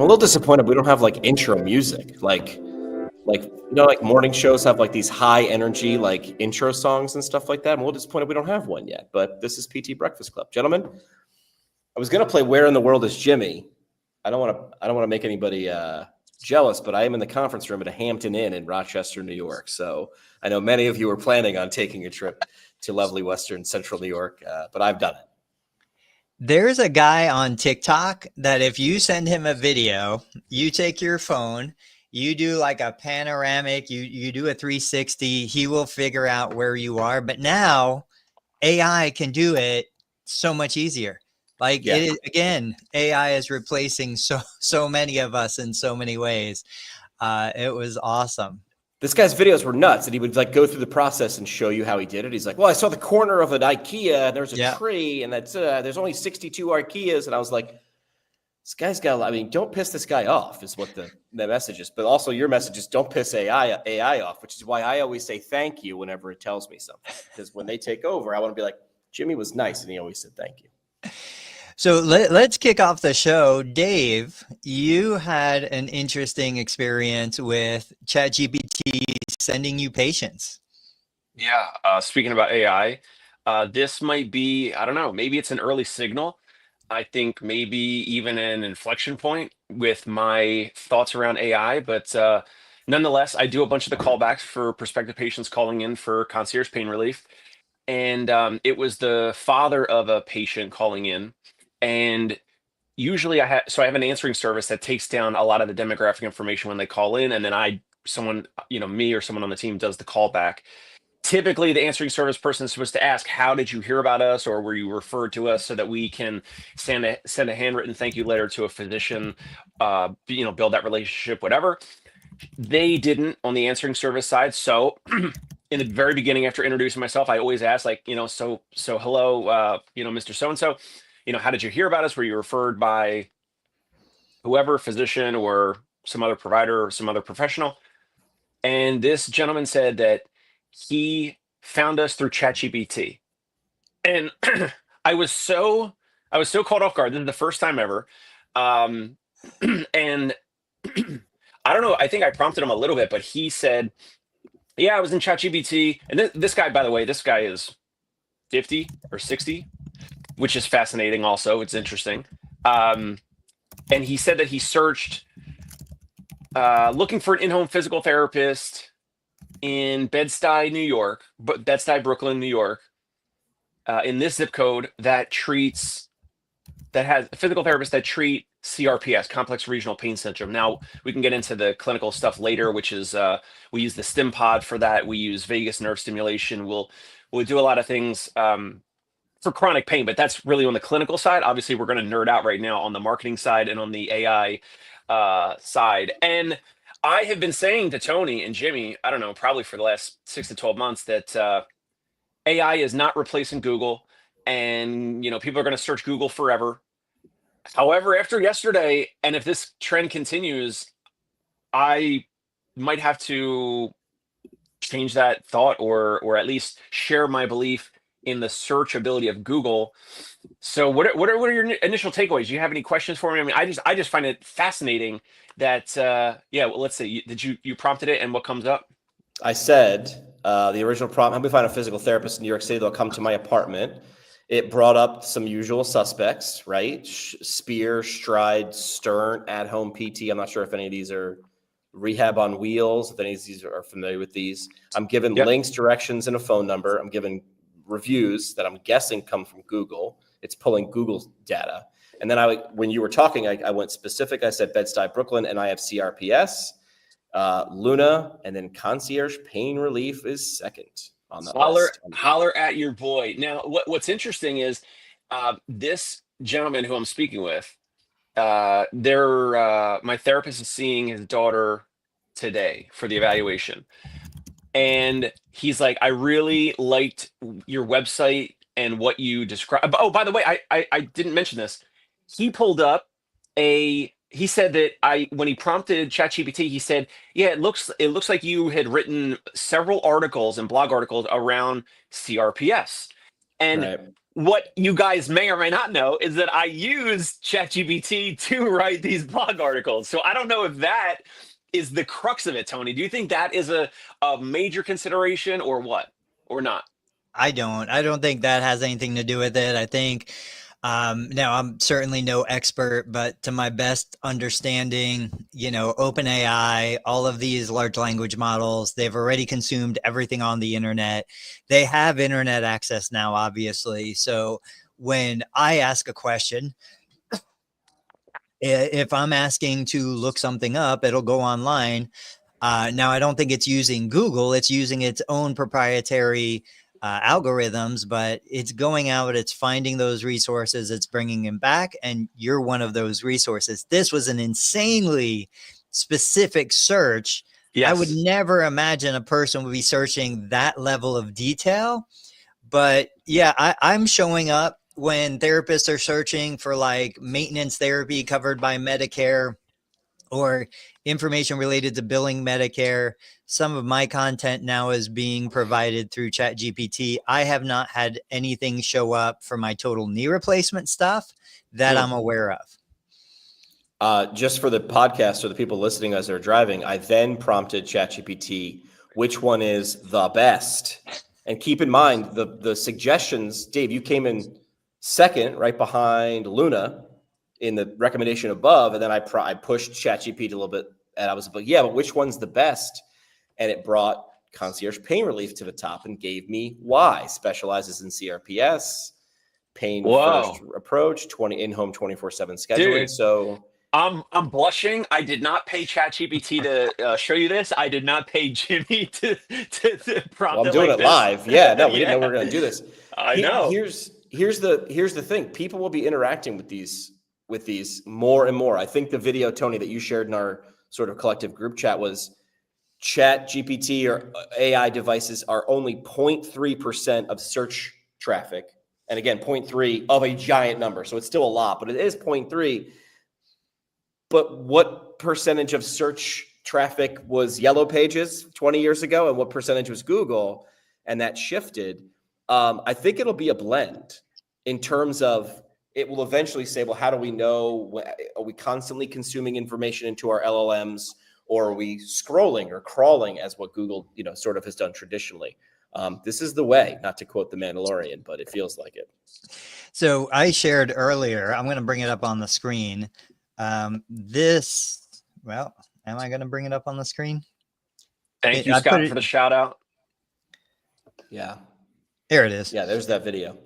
little disappointed we don't have like intro music. Like like morning shows have like these high energy like intro songs and stuff like that. I'm a little disappointed we don't have one yet. But this is PT Breakfast Club, gentlemen. I was gonna play "Where in the World Is Jimmy." I don't want to make anybody jealous, but I am in the conference room at a Hampton Inn in Rochester, New York. So I know many of you are planning on taking a trip to lovely Western Central New York, but I've done it. There's a guy on TikTok that if you send him a video, you take your phone, you do like a panoramic, you do a 360, he will figure out where you are. But now AI can do it so much easier. Like Yeah. it is, again, AI is replacing so many of us in so many ways. It was awesome. This guy's videos were nuts, and he would like go through the process and show you how he did it. He's like, "Well, I saw the corner of an IKEA, and there's a Yeah. tree, and that's there's only 62 IKEAs." And I was like, "This guy's got. I mean, don't piss this guy off," is what the message is. But also, your message is don't piss AI off, which is why I always say thank you whenever it tells me something. Because when they take over, I want to be like, Jimmy was nice, and he always said thank you. So let's kick off the show. Dave, you had an interesting experience with ChatGPT sending you patients. Yeah, speaking about AI, this might be, I don't know, maybe it's an early signal. I think maybe even an inflection point with my thoughts around AI, but nonetheless, I do a bunch of the callbacks for prospective patients calling in for concierge pain relief. And it was the father of a patient calling in. And usually I have an answering service that takes down a lot of the demographic information when they call in, and then someone, me or someone on the team does the callback. Typically, the answering service person is supposed to ask, "How did you hear about us, or were you referred to us?" so that we can send a handwritten thank you letter to a physician, build that relationship, whatever. They didn't on the answering service side. So in the very beginning, after introducing myself, I always ask, like, so hello, Mr. So and so, how did you hear about us? Were you referred by whoever, physician or some other provider or some other professional? And this gentleman said that he found us through ChatGPT. And I was so caught off guard. This is the first time ever. And I don't know, I think I prompted him a little bit, but he said, "Yeah, I was in ChatGPT." And this guy, by the way, this guy is 50 or 60, which is fascinating also. It's interesting. And he said that he searched looking for an in-home physical therapist in Bed-Stuy, New York, but Bed-Stuy, Brooklyn, New York, in this zip code that has a physical therapist that treat CRPS, complex regional pain syndrome. Now we can get into the clinical stuff later, which is we use the stim pod for that. We use vagus nerve stimulation. We'll do a lot of things for chronic pain, but that's really on the clinical side. Obviously, we're going to nerd out right now on the marketing side and on the AI side. And I have been saying to Tony and Jimmy, I don't know, probably for the last 6 to 12 months that AI is not replacing Google, and people are going to search Google forever. However, after yesterday, and if this trend continues, I might have to change that thought, or at least share my belief in the searchability of Google. So what are your initial takeaways? Do you have any questions for me? I mean, I just find it fascinating that let's say did you prompted it, and what comes up? I said the original prompt, "Help me find a physical therapist in New York City. They'll come to my apartment." It brought up some usual suspects, right? Spear, Stride, Stern, At Home PT. I'm not sure if any of these are Rehab on Wheels, if any of these are familiar with these. I'm given links, directions, and a phone number. I'm given reviews that I'm guessing come from Google. It's pulling Google's data. And then when you were talking, I went specific. I said Bed-Stuy, Brooklyn, and I have CRPS, Luna, and then concierge pain relief is second on that list. Holler at your boy. Now, what's interesting is this gentleman who I'm speaking with, my therapist is seeing his daughter today for the evaluation. And he's like, "I really liked your website and what you described." Oh, by the way, I didn't mention this. He pulled up he said that when he prompted ChatGPT, he said, "Yeah, it looks like you had written several articles and blog articles around CRPS." And what you guys may or may not know is that I use ChatGPT to write these blog articles. So I don't know if that is the crux of it, Tony. Do you think that is a major consideration or what? Or not? I don't think that has anything to do with it. I think, now I'm certainly no expert, but to my best understanding, OpenAI, all of these large language models, they've already consumed everything on the internet. They have internet access now, obviously. So when I ask a question, if I'm asking to look something up, it'll go online. Now, I don't think it's using Google. It's using its own proprietary algorithms, but it's going out, it's finding those resources, it's bringing them back, and you're one of those resources. This was an insanely specific search. Yes. I would never imagine a person would be searching that level of detail. But yeah, I'm showing up when therapists are searching for like maintenance therapy covered by Medicare or information related to billing Medicare. Some of my content now is being provided through ChatGPT. I have not had anything show up for my total knee replacement stuff that I'm aware of. Just for the podcast or the people listening as they're driving, I then prompted ChatGPT, which one is the best? And keep in mind the suggestions, Dave, you came in second, right behind Luna in the recommendation above. And then I pushed ChatGPT a little bit and I was like, yeah, but which one's the best? And it brought concierge pain relief to the top and gave me why. Specializes in CRPS, pain first approach, in-home 24/7 scheduling. Dude. So I'm blushing. I did not pay ChatGPT to show you this. I did not pay Jimmy to prompt. Well, I'm doing it live. Yeah, no, we didn't know we were going to do this. I know. Here's the thing. People will be interacting with these more and more. I think the video, Tony, that you shared in our sort of collective group chat was ChatGPT or AI devices are only 0.3% of search traffic. And again, 0.3 of a giant number. So it's still a lot, but it is 0.3. But what percentage of search traffic was Yellow Pages 20 years ago, and what percentage was Google? And that shifted. I think it'll be a blend in terms of it will eventually say, well, how do we know? Are we constantly consuming information into our LLMs, or are we scrolling or crawling as what Google, sort of has done traditionally? This is the way, not to quote The Mandalorian, but it feels like it. So I shared earlier, I'm going to bring it up on the screen. Am I going to bring it up on the screen? Thank you, Scott, for the shout out. Yeah. There it is. Yeah, there's that video.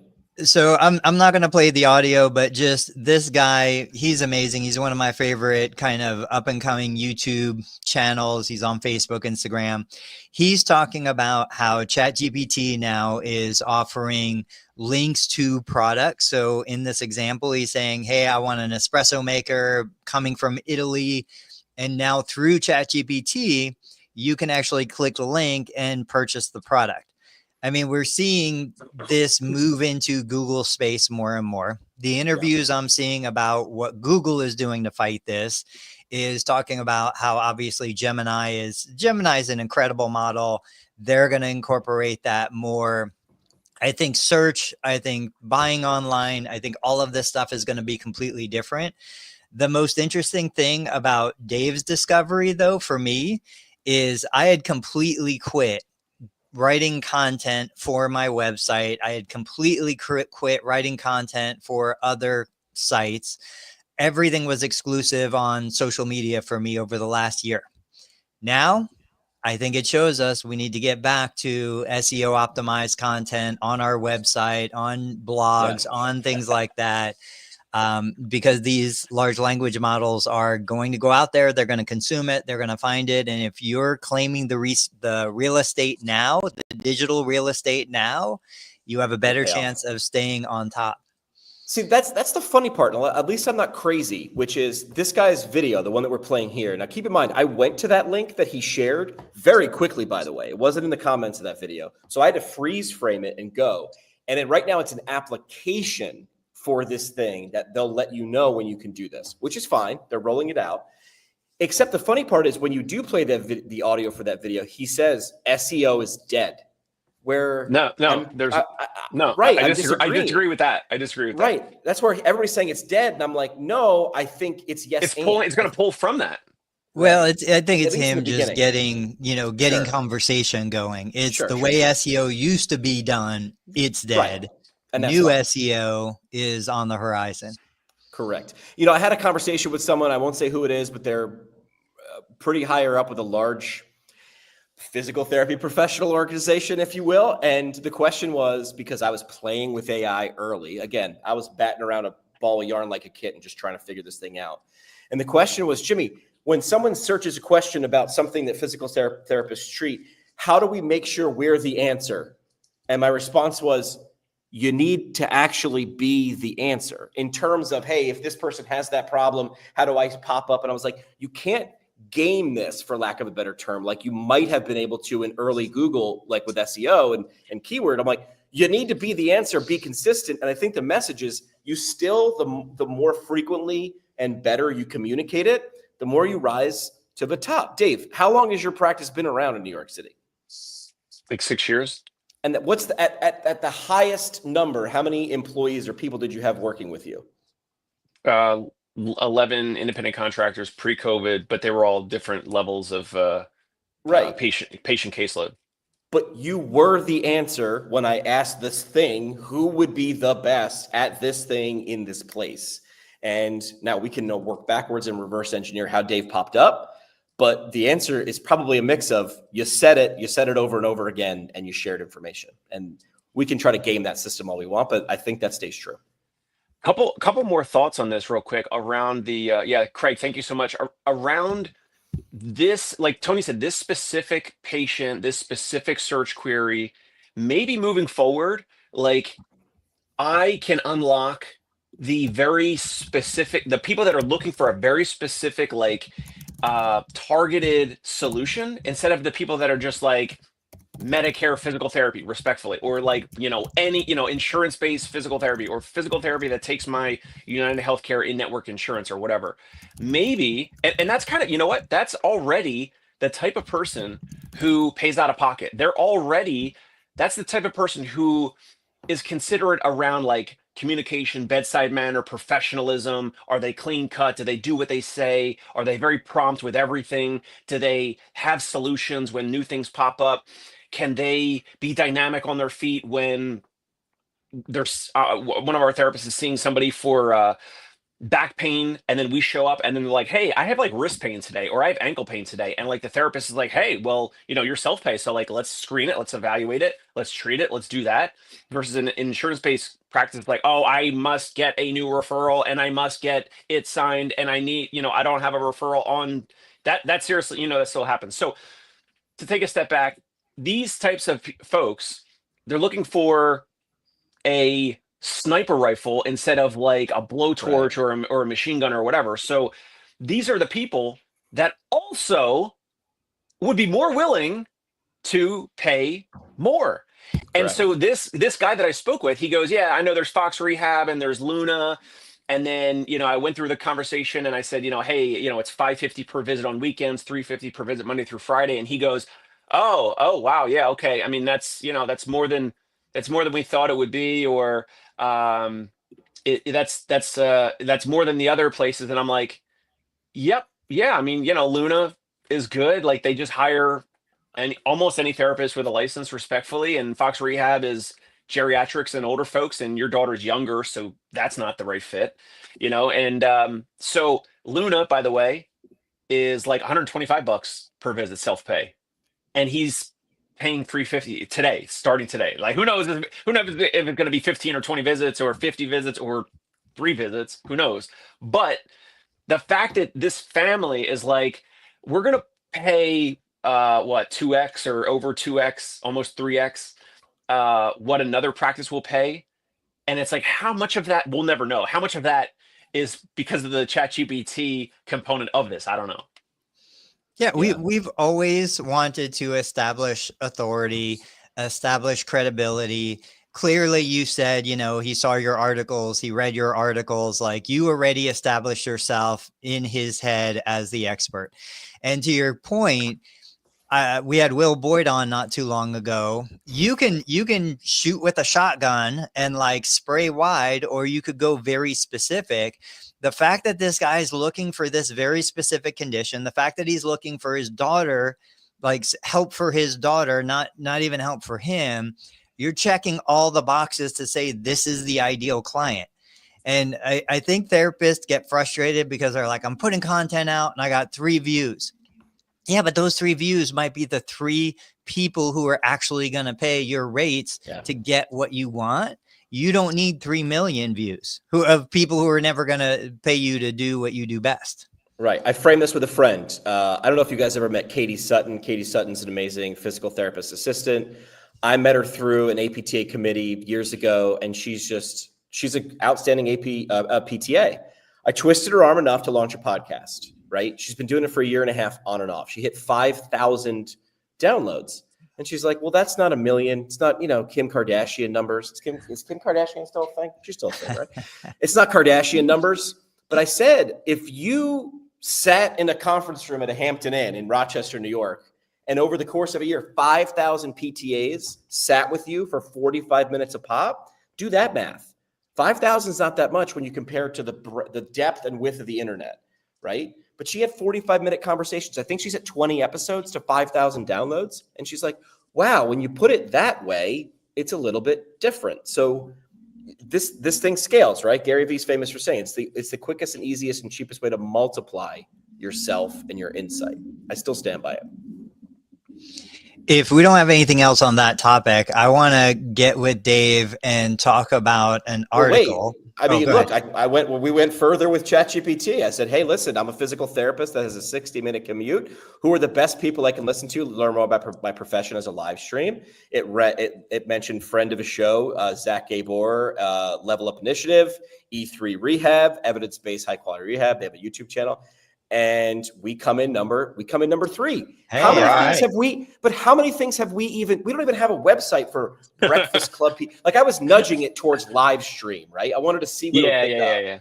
So I'm not going to play the audio, but just this guy, he's amazing. He's one of my favorite kind of up and coming YouTube channels. He's on Facebook, Instagram. He's talking about how ChatGPT now is offering links to products. So in this example, he's saying, hey, I want an espresso maker coming from Italy. And now through ChatGPT, you can actually click the link and purchase the product. I mean, we're seeing this move into Google space more and more. The interviews I'm seeing about what Google is doing to fight this is talking about how obviously Gemini is an incredible model. They're going to incorporate that more. I think search, I think buying online, I think all of this stuff is going to be completely different. The most interesting thing about Dave's discovery, though, for me, is I had completely quit writing content for my website. I had completely quit writing content for other sites. Everything was exclusive on social media for me over the last year. Now, I think it shows us we need to get back to SEO optimized content on our website, on blogs, on things like that. Because these large language models are going to go out there, they're going to consume it, they're going to find it. And if you're claiming the real estate now, the digital real estate now, you have a better chance of staying on top. See, that's the funny part. At least I'm not crazy, which is this guy's video, the one that we're playing here. Now, keep in mind, I went to that link that he shared very quickly, by the way. It wasn't in the comments of that video. So I had to freeze frame it and go. And then right now it's an application for this thing that they'll let you know when you can do this, which is fine. They're rolling it out. Except the funny part is when you do play the audio for that video, he says SEO is dead. where No, I'm, there's I, no. right. I I'm disagree. I disagreeing. disagree with that. I disagree with that. Right. That's where everybody's saying it's dead. And I'm like, no, I think it's yes. It's pulling. It's going to pull from that. Well, I think At it's least in the him just beginning. getting Sure. conversation going. It's Sure, the sure, way sure. SEO used to be done. It's dead. Right. And that's New fine. SEO is on the horizon. Correct. I had a conversation with someone, I won't say who it is, but they're pretty higher up with a large physical therapy professional organization, if you will. And the question was, because I was playing with AI early, again, I was batting around a ball of yarn like a kitten, just trying to figure this thing out. And the question was, Jimmy, when someone searches a question about something that physical therapists treat, how do we make sure we're the answer? And my response was, you need to actually be the answer in terms of, hey, if this person has that problem, how do I pop up? And I was like, you can't game this, for lack of a better term, like you might have been able to in early Google, like with SEO and keyword. I'm like, you need to be the answer, be consistent. And I think the message is you still, the more frequently and better you communicate it, the more you rise to the top. Dave, how long has your practice been around in New York City? Like 6 years. And what's at the highest number? How many employees or people did you have working with you? 11 independent contractors pre-COVID, but they were all different levels of patient caseload. But you were the answer when I asked this thing, who would be the best at this thing in this place? And now we can work backwards and reverse engineer how Dave popped up. But the answer is probably a mix of you said it over and over again, and you shared information. And we can try to game that system all we want, but I think that stays true. Couple more thoughts on this real quick around the Craig, thank you so much. Around this, like Tony said, this specific patient, this specific search query, maybe moving forward, like I can unlock the very specific, the people that are looking for a very specific, like targeted solution, instead of the people that are just like Medicare physical therapy, respectfully, or like, any, insurance-based physical therapy, or physical therapy that takes my United Healthcare in-network insurance or whatever. Maybe, and that's kind of, that's already the type of person who pays out of pocket. That's the type of person who is considerate around like communication, bedside manner, professionalism. Are they clean cut? Do they do what they say? Are they very prompt with everything? Do they have solutions when new things pop up? Can they be dynamic on their feet when there's one of our therapists is seeing somebody for back pain, and then we show up and then they're like, hey, I have like wrist pain today, or I have ankle pain today. And like the therapist is like, hey, well, you're self-pay. So like, let's screen it. Let's evaluate it. Let's treat it. Let's do that. Versus an insurance-based practice, like, oh, I must get a new referral and I must get it signed. And I need, I don't have a referral on that. That seriously, that still happens. So to take a step back, these types of folks, they're looking for a sniper rifle instead of like a blowtorch, right, or a machine gun or whatever. So these are the people that also would be more willing to pay more. And so this guy that I spoke with, he goes, yeah, I know there's Fox Rehab and there's Luna. And then, I went through the conversation and I said, hey, it's $550 per visit on weekends, $350 per visit Monday through Friday. And he goes, oh, wow. Yeah. Okay. I mean, that's more than we thought it would be, or that's more than the other places. And I'm like, yep. Yeah. I mean, Luna is good. Like they just hire almost any therapist with a license, respectfully. And Fox Rehab is geriatrics and older folks, and your daughter's younger. So that's not the right fit, And so Luna, by the way, is like $125 per visit self-pay. And he's paying $350 today, starting today. Like who knows if it's going to be 15 or 20 visits or 50 visits or 3 visits, who knows? But the fact that this family is like, we're going to pay 2x or over 2x, almost 3x what another practice will pay. And it's like, how much of that, we'll never know. How much of that is because of the ChatGPT component of this? I don't know. Yeah, we've always wanted to establish authority, establish credibility. Clearly, you said, he saw your articles, he read your articles, like you already established yourself in his head as the expert. And to your point, we had Will Boyd on not too long ago. You can shoot with a shotgun and like spray wide, or you could go very specific. The fact that this guy is looking for this very specific condition, the fact that he's looking for his daughter, like help for his daughter, not even help for him. You're checking all the boxes to say this is the ideal client. And I think therapists get frustrated because they're like, I'm putting content out and I got 3 views. Yeah, but those 3 views might be the 3 people who are actually going to pay your rates to get what you want. You don't need 3 million views of people who are never going to pay you to do what you do best. Right. I framed this with a friend. I don't know if you guys ever met Katie Sutton. Katie Sutton's an amazing physical therapist assistant. I met her through an APTA committee years ago, and she's an outstanding PTA. I twisted her arm enough to launch a podcast, right? She's been doing it for a year and a half on and off. She hit 5,000 downloads. And she's like, well, that's not a million. It's not, Kim Kardashian numbers. Is Kim Kardashian still a thing? She's still a thing, right? It's not Kardashian numbers. But I said, if you sat in a conference room at a Hampton Inn in Rochester, New York, and over the course of a year, 5,000 PTAs sat with you for 45 minutes a pop, do that math. 5,000 is not that much when you compare it to the depth and width of the internet, right? But she had 45-minute conversations. I think she's at 20 episodes to 5,000 downloads. And she's like, wow, when you put it that way, it's a little bit different. So this thing scales, right? Gary Vee's famous for saying it's the quickest and easiest and cheapest way to multiply yourself and your insight. I still stand by it. If we don't have anything else on that topic, I want to get with Dave and talk about an article. We went further with ChatGPT. I said, hey, listen, I'm a physical therapist that has a 60-minute commute. Who are the best people I can listen to, learn more about my profession as a live stream? It mentioned friend of a show, Zach Gabor, Level Up Initiative, E3 Rehab, evidence-based high quality rehab. They have a YouTube channel. And we come in number 3. Hey, how many things have we even, we don't even have a website for Breakfast Club. Like I was nudging it towards live stream, right? I wanted to see what it picked up. Yeah.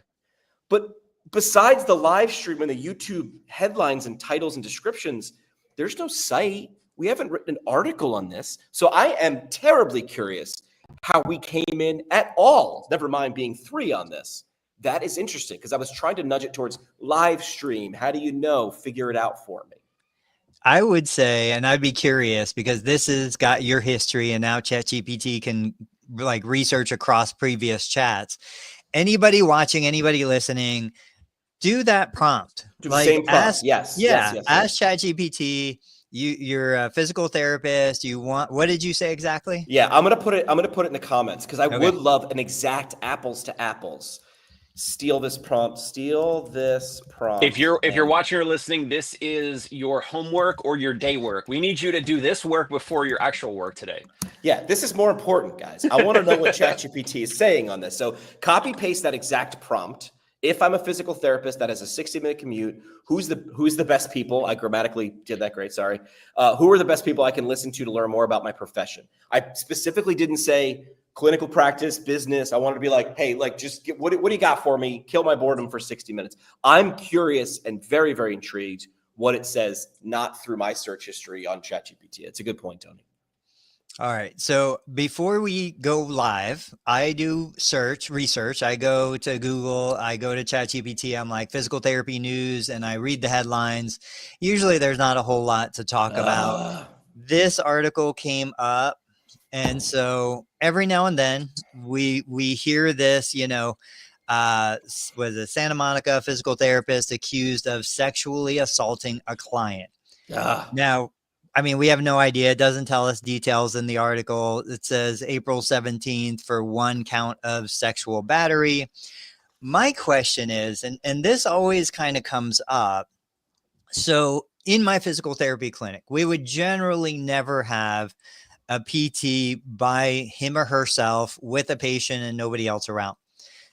But besides the live stream and the YouTube headlines and titles and descriptions, there's no site. We haven't written an article on this. So I am terribly curious how we came in at all, never mind being 3 on this. That is interesting because I was trying to nudge it towards live stream. How do you know? Figure it out for me. I would say, and I'd be curious because this has got your history and now ChatGPT can like research across previous chats. Anybody watching, anybody listening, do that prompt. Do the same prompt. Ask, yes. Ask ChatGPT. You're a physical therapist. What did you say exactly? Yeah, I'm gonna put it in the comments because I would love an exact apples to apples. Steal this prompt. If you're watching or listening, this is your homework or your day work. We need you to do this work before your actual work today. Yeah, this is more important, guys. I want to know what ChatGPT is saying on this. So copy paste that exact prompt. If I'm a physical therapist that has a 60-minute commute, who's the best people? I grammatically did that great. Sorry. Who are the best people I can listen to learn more about my profession? I specifically didn't say clinical practice, business. I wanted to be like, hey, like just what do you got for me? Kill my boredom for 60 minutes. I'm curious and very, very intrigued what it says, not through my search history on ChatGPT. It's a good point, Tony. All right. So before we go live, I do research. I go to Google, I go to ChatGPT. I'm like physical therapy news and I read the headlines. Usually there's not a whole lot to talk about. This article came up. And so every now and then we hear this, was a Santa Monica physical therapist accused of sexually assaulting a client. Now, I mean, we have no idea. It doesn't tell us details in the article. It says April 17th for 1 count of sexual battery. My question is, and this always kind of comes up. So in my physical therapy clinic, we would generally never have a PT by him or herself with a patient and nobody else around.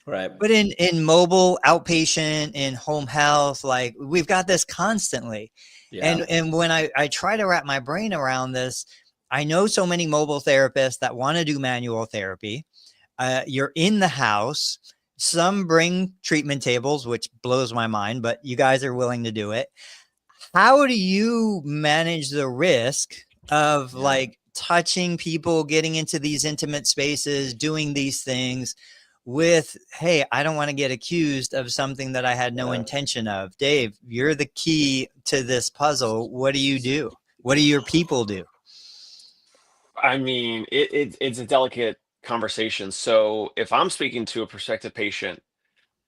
Right. But in mobile outpatient, in home health, like we've got this constantly. Yeah. And when I try to wrap my brain around this, I know so many mobile therapists that want to do manual therapy. You're in the house. Some bring treatment tables, which blows my mind, but you guys are willing to do it. how do you manage the risk of like touching people, getting into these intimate spaces, doing these things with, hey, I don't want to get accused of something that I had no intention of? Dave, you're the key to this puzzle. What do you do? What do your people do? I mean, it's a delicate conversation. So if I'm speaking to a prospective patient,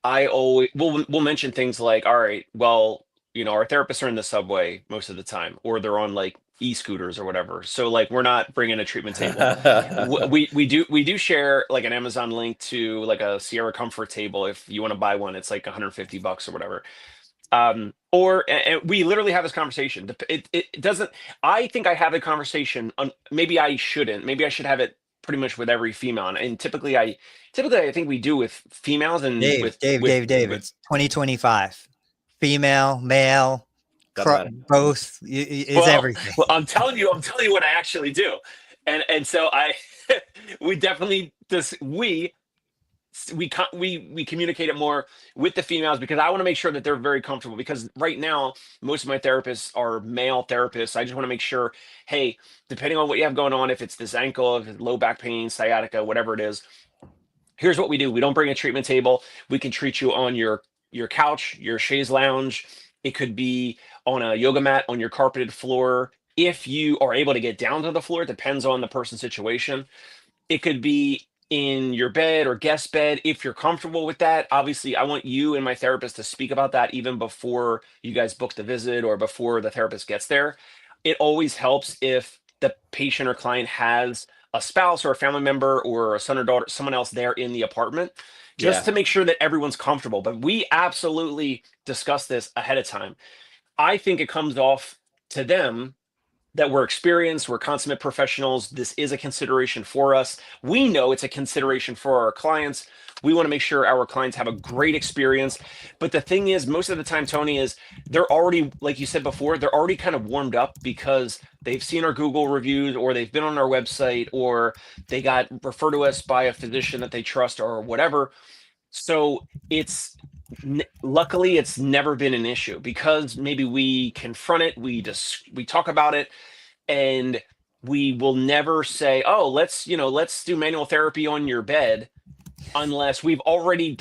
I always we'll mention things like, all right, well, our therapists are in the subway most of the time, or they're on like e-scooters or whatever. So like we're not bringing a treatment table. We do share like an Amazon link to like a Sierra Comfort table. If you want to buy one, it's like $150 or whatever. And we literally have this conversation. It doesn't. I think I have a conversation. Maybe I shouldn't. Maybe I should have it pretty much with every female. And typically I think we do with females and Dave, with Dave, with- it's 2025. Female, male, both is Well, everything. Well, I'm telling you what I actually do, and so we definitely we communicate it more with the females because I want to make sure that they're very comfortable, because right now most of my therapists are male therapists. I just want to make sure, hey, depending on what you have going on, if it's this ankle, if it's low back pain, sciatica, whatever it is, here's what we do. We don't bring a treatment table. We can treat you on your couch, your chaise lounge. It could be on a yoga mat, on your carpeted floor. If you are able to get down to the floor, it depends on the person's situation. It could be in your bed or guest bed if you're comfortable with that. Obviously, I want you and my therapist to speak about that even before you guys book the visit or before the therapist gets there. It always helps if the patient or client has a spouse or a family member or a son or daughter, someone else there in the apartment, just to make sure that everyone's comfortable. But we absolutely discuss this ahead of time. I think it comes off to them that we're experienced, we're consummate professionals. This is a consideration for us. We know it's a consideration for our clients. We want to make sure our clients have a great experience. But the thing is, most of the time, Tony, is they're already, like you said before, they're already kind of warmed up because they've seen our Google reviews, or they've been on our website, or they got referred to us by a physician that they trust or whatever. So luckily it's never been an issue because maybe we confront it, we talk about it, and we will never say, oh, let's do manual therapy on your bed, unless we've already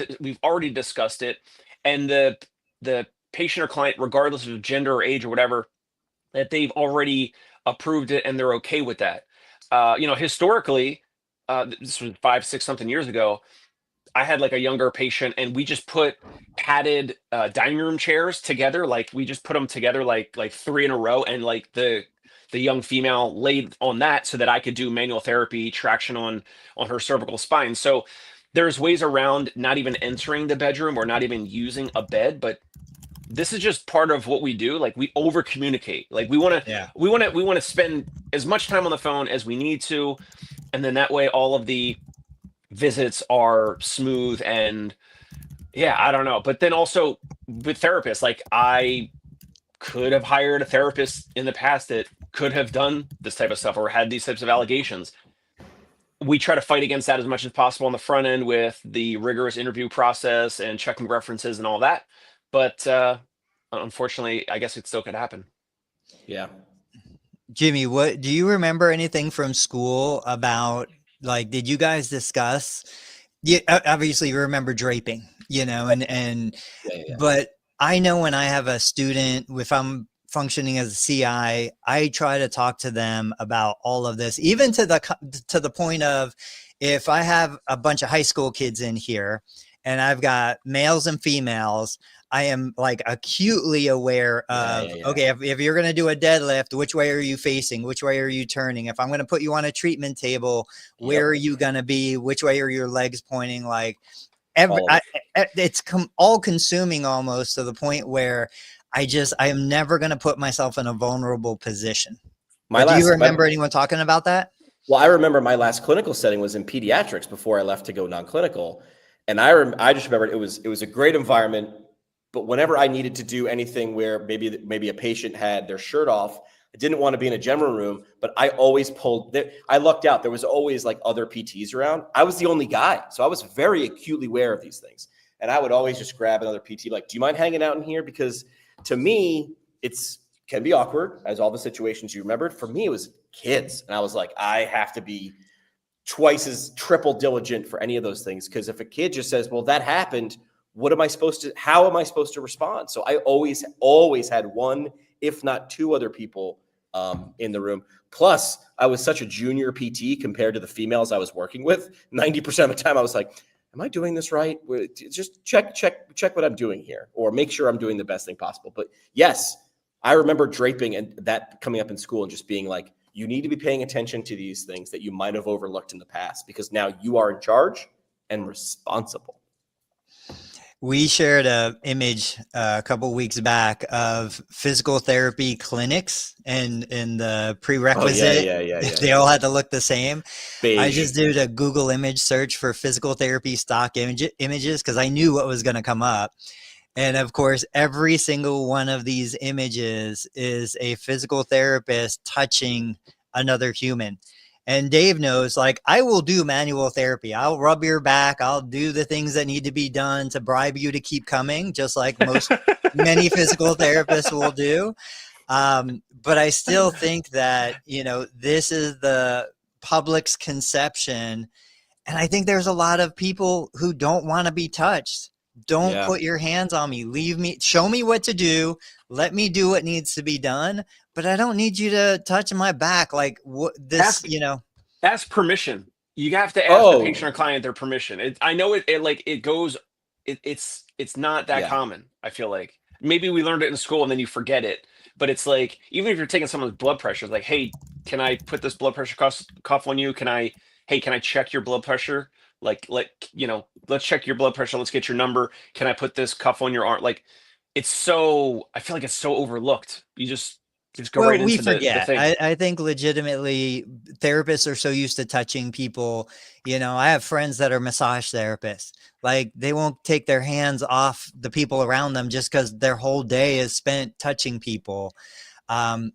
discussed it, and the patient or client, regardless of gender or age or whatever, that they've already approved it and they're okay with that. Historically, this was 5-6 something years ago, I had like a younger patient, and we just put padded dining room chairs together. Like we just put them together like 3 in a row, and like the young female laid on that so that I could do manual therapy, traction on her cervical spine. So there's ways around not even entering the bedroom or not even using a bed, but this is just part of what we do. Like we over communicate. Like we want to spend as much time on the phone as we need to, and then that way all of the visits are smooth. And I don't know. But then also with therapists, like I could have hired a therapist in the past that could have done this type of stuff or had these types of allegations. We try to fight against that as much as possible on the front end with the rigorous interview process and checking references and all that. But unfortunately, I guess it still could happen. Yeah. Jimmy, what do you remember anything from school about? Like, did you guys discuss? Yeah, obviously you remember draping, but I know when I have a student, if I'm functioning as a CI, I try to talk to them about all of this, even to the point of, if I have a bunch of high school kids in here and I've got males and females, I am like acutely aware of, okay, if you're going to do a deadlift, which way are you facing? Which way are you turning? If I'm going to put you on a treatment table, where are you going to be? Which way are your legs pointing? Like it's all consuming almost, to the point where I am never going to put myself in a vulnerable position. Do you remember anyone talking about that? Well, I remember my last clinical setting was in pediatrics before I left to go non-clinical. And I just remembered it was a great environment. But whenever I needed to do anything where maybe a patient had their shirt off, I didn't want to be in a general room, but I always I lucked out. There was always like other PTs around. I was the only guy. So I was very acutely aware of these things. And I would always just grab another PT, like, do you mind hanging out in here? Because to me, it's can be awkward, as all the situations you remembered. For me, it was kids. And I was like, I have to be triple diligent for any of those things. Because if a kid just says, well, that happened, how am I supposed to respond? So I always had one, if not two other people in the room. Plus, I was such a junior PT compared to the females I was working with. 90% of the time I was like, am I doing this right? Just check what I'm doing here, or make sure I'm doing the best thing possible. But yes, I remember draping and that coming up in school and just being like, you need to be paying attention to these things that you might have overlooked in the past, because now you are in charge and responsible. We shared a image a couple weeks back of physical therapy clinics, and in the prerequisite, they all had to look the same. Beige. I just did a Google image search for physical therapy stock images because I knew what was going to come up. And of course, every single one of these images is a physical therapist touching another human. And Dave knows, like, I will do manual therapy. I'll rub your back. I'll do the things that need to be done to bribe you to keep coming, just like many physical therapists will do. But I still think that, this is the public's conception. And I think there's a lot of people who don't want to be touched. Don't put your hands on me. Leave me. Show me what to do. Let me do what needs to be done. But I don't need you to touch my back. Like what this, Ask permission. You have to ask the patient or client their permission. I know it's not that common. I feel like maybe we learned it in school and then you forget it. But it's like, even if you're taking someone's blood pressure, like, hey, can I put this blood pressure cuff on you? Can I check your blood pressure? Like, let's check your blood pressure. Let's get your number. Can I put this cuff on your arm? Like, I feel like it's so overlooked. You just go right into the thing. I think legitimately therapists are so used to touching people. I have friends that are massage therapists. Like, they won't take their hands off the people around them just because their whole day is spent touching people.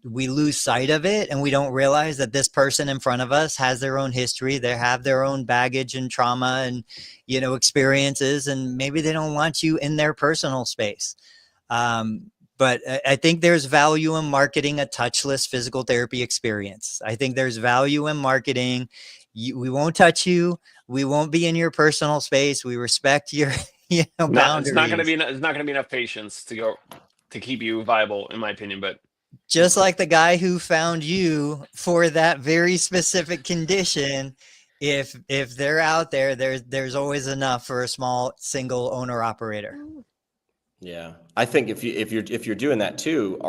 We lose sight of it, and we don't realize that this person in front of us has their own history. They have their own baggage and trauma and, experiences, and maybe they don't want you in their personal space. But I think there's value in marketing a touchless physical therapy experience. I think there's value in marketing. We won't touch you. We won't be in your personal space. We respect your boundaries. It's not going to be enough patience to keep you viable, in my opinion. But just like the guy who found you for that very specific condition, if they're out there, there's always enough for a small single owner operator. Yeah, I think if you're doing that too,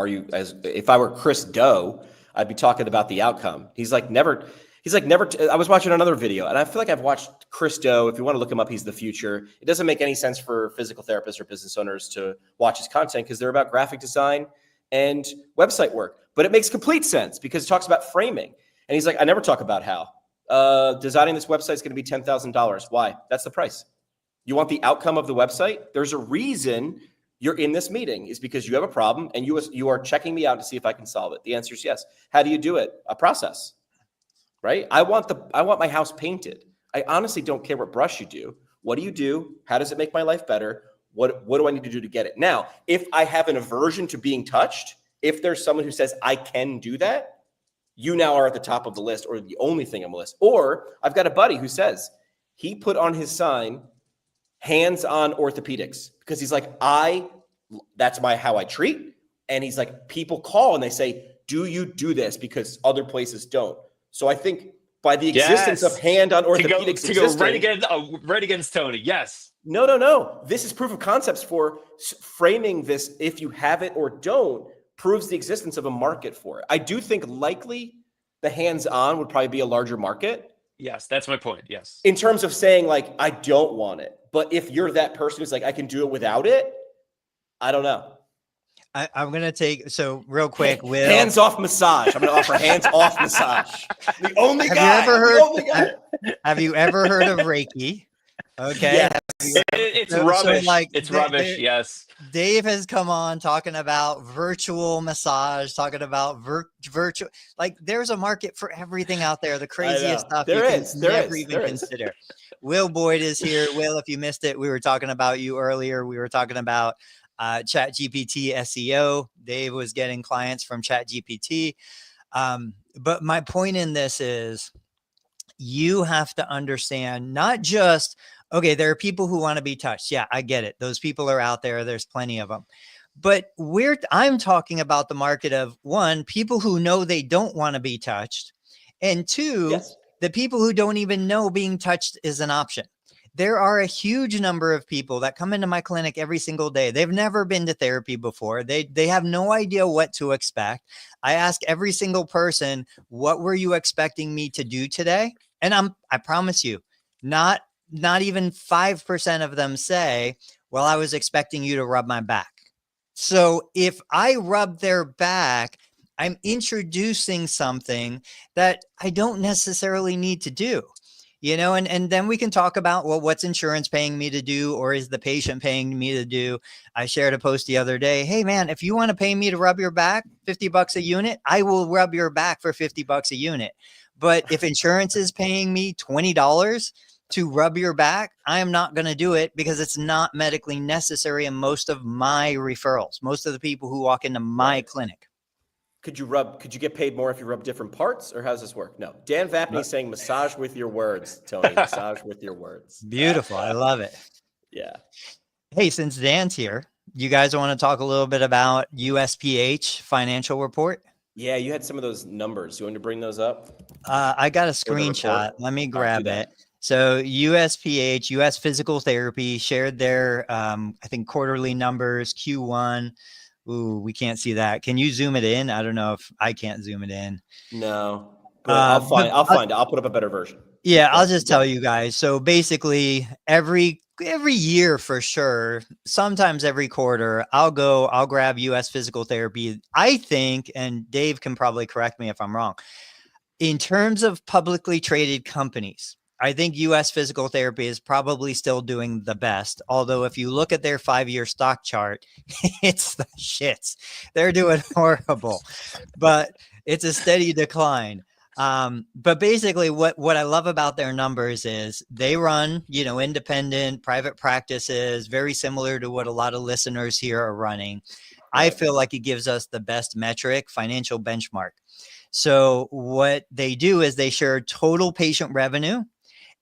if I were Chris Do, I'd be talking about the outcome. He's like never. I was watching another video, and I feel like I've watched Chris Do. If you want to look him up, he's the future. It doesn't make any sense for physical therapists or business owners to watch his content because they're about graphic design and website work. But it makes complete sense because it talks about framing. And he's like, I never talk about how designing this website is going to be $10,000. Why? That's the price. You want the outcome of the website? There's a reason you're in this meeting, is because you have a problem and you are checking me out to see if I can solve it. The answer is yes. How do you do it? A process, right? I want my house painted. I honestly don't care what brush you do. What do you do? How does it make my life better? What do I need to do to get it? Now, if I have an aversion to being touched, if there's someone who says I can do that, you now are at the top of the list, or the only thing on the list. Or I've got a buddy who says he put on his sign, hands-on orthopedics, because he's like, that's how I treat. And he's like, people call and they say, do you do this? Because other places don't. So I think by the existence of hand-on orthopedics to go right against Tony. Yes. No. This is proof of concepts for framing this. If you have it or don't, proves the existence of a market for it. I do think likely the hands-on would probably be a larger market. Yes, that's my point. Yes. In terms of saying, like, I don't want it. But if you're that person who's like, I can do it without it, I don't know. I'm going to take, so real quick, Will. Hands-off massage. I'm going to offer hands-off massage. The only guy. Have you ever heard of Reiki? Okay. Yes. It's rubbish. It's rubbish. Yes. Dave has come on talking about virtual massage, talking about virtual, like there's a market for everything out there. The craziest stuff you can never even consider. Will Boyd is here. Will, if you missed it, we were talking about you earlier. We were talking about ChatGPT SEO. Dave was getting clients from ChatGPT. But my point in this is you have to understand not just, okay, there are people who want to be touched. Yeah, I get it. Those people are out there. There's plenty of them. But I'm talking about the market of one, people who know they don't want to be touched. And two, Yes. the people who don't even know being touched is an option. There are a huge number of people that come into my clinic every single day. They've never been to therapy before. They have no idea what to expect. I ask every single person, what were you expecting me to do today? And I promise you, not even 5% of them say, well, I was expecting you to rub my back. So if I rub their back, I'm introducing something that I don't necessarily need to do, and then we can talk about, well, what's insurance paying me to do, or is the patient paying me to do? I shared a post the other day. Hey man, if you want to pay me to rub your back, $50 a unit, I will rub your back for $50 a unit. But if insurance is paying me $20 to rub your back, I am not going to do it because it's not medically necessary in most of my referrals, most of the people who walk into my clinic. Could you get paid more if you rub different parts, or how does this work? No. Dan Vapney is saying massage with your words, Tony. Massage with your words. Beautiful. I love it. Yeah. Hey, since Dan's here, you guys want to talk a little bit about USPH financial report? Yeah, you had some of those numbers. You want to bring those up? I got a screenshot. Let me grab it. So USPH, US Physical Therapy, shared their, I think, quarterly numbers, Q1. Ooh, we can't see that. Can you zoom it in? I don't know if I can't zoom it in. No, but I'll find it. I'll put up a better version. Yeah, I'll just tell you guys. So basically every year for sure, sometimes every quarter, I'll grab US Physical Therapy. I think, and Dave can probably correct me if I'm wrong, in terms of publicly traded companies, I think US Physical Therapy is probably still doing the best. Although if you look at their 5-year stock chart, it's the shits. They're doing horrible, but it's a steady decline. But basically what I love about their numbers is they run, independent private practices, very similar to what a lot of listeners here are running. I feel like it gives us the best metric, financial benchmark. So what they do is they share total patient revenue,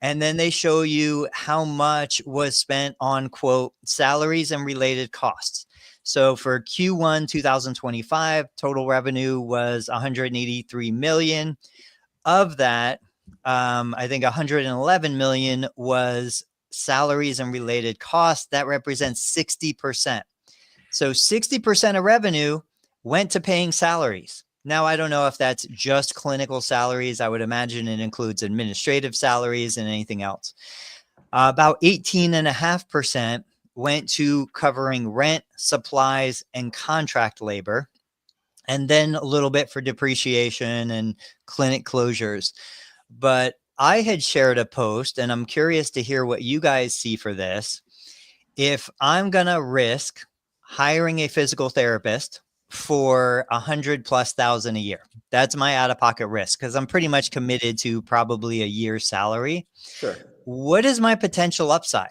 and then they show you how much was spent on, quote, salaries and related costs. So for Q1 2025, total revenue was $183 million. Of that, I think $111 million was salaries and related costs. That represents 60%. So 60% of revenue went to paying salaries. Now, I don't know if that's just clinical salaries. I would imagine it includes administrative salaries and anything else. About 18.5% went to covering rent, supplies, and contract labor, and then a little bit for depreciation and clinic closures. But I had shared a post, and I'm curious to hear what you guys see for this. If I'm going to risk hiring a physical therapist for $100,000+ a year, that's my out-of-pocket risk because I'm pretty much committed to probably a year's salary. Sure. What is my potential upside?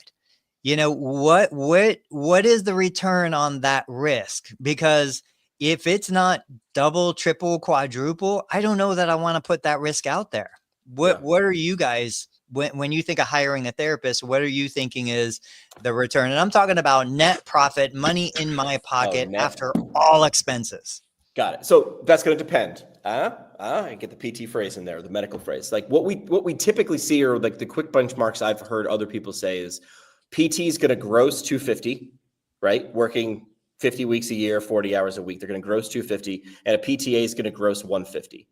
What is the return on that risk? Because if it's not double, triple, quadruple, I don't know that I want to put that risk out there. What are you guys, when you think of hiring a therapist, what are you thinking is the return? And I'm talking about net profit, money in my pocket after all expenses. Got it. So that's going to depend. I get the PT phrase in there, the medical phrase. Like what we typically see, or like the quick benchmarks I've heard other people say is PT is going to gross 250, right? Working 50 weeks a year, 40 hours a week. They're going to gross 250, and a PTA is going to gross 150.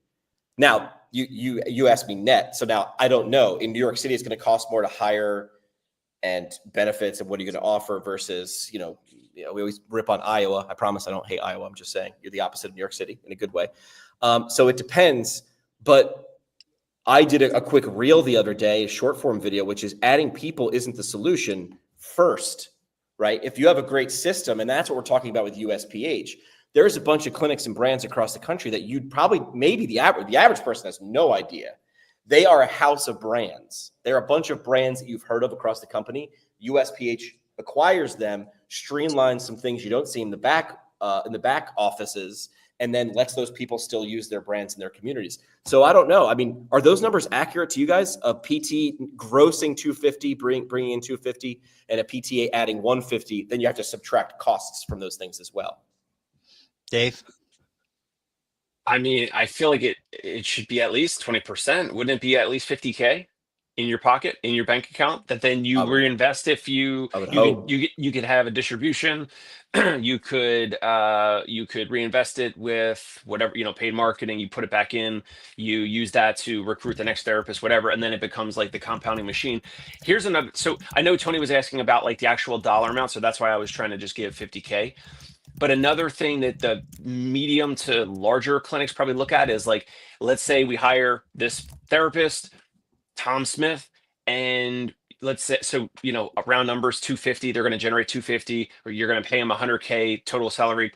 Now, you asked me net. So now I don't know. In New York City, it's going to cost more to hire and benefits, and what are you going to offer versus, we always rip on Iowa. I promise I don't hate Iowa. I'm just saying you're the opposite of New York City in a good way. So it depends. But I did a quick reel the other day, a short form video, which is adding people isn't the solution first, right? If you have a great system, and that's what we're talking about with USPH, there's a bunch of clinics and brands across the country that you'd probably, maybe the average person has no idea. They are a house of brands. There are a bunch of brands that you've heard of across the company. USPH acquires them, streamlines some things you don't see in the back offices, and then lets those people still use their brands in their communities. So I don't know. I mean, are those numbers accurate to you guys? A PT grossing 250, bringing in 250, and a PTA adding 150, then you have to subtract costs from those things as well. Dave? I mean, I feel like it should be at least 20%. Wouldn't it be at least 50K in your pocket, in your bank account, that then you reinvest if you could have a distribution. you could reinvest it with whatever, paid marketing, you put it back in, you use that to recruit the next therapist, whatever, and then it becomes like the compounding machine. Here's another, so I know Tony was asking about like the actual dollar amount, so that's why I was trying to just give 50K. But another thing that the medium to larger clinics probably look at is like, let's say we hire this therapist, Tom Smith, and let's say, so, around numbers, 250, they're going to generate 250, or you're going to pay them 100K total salary,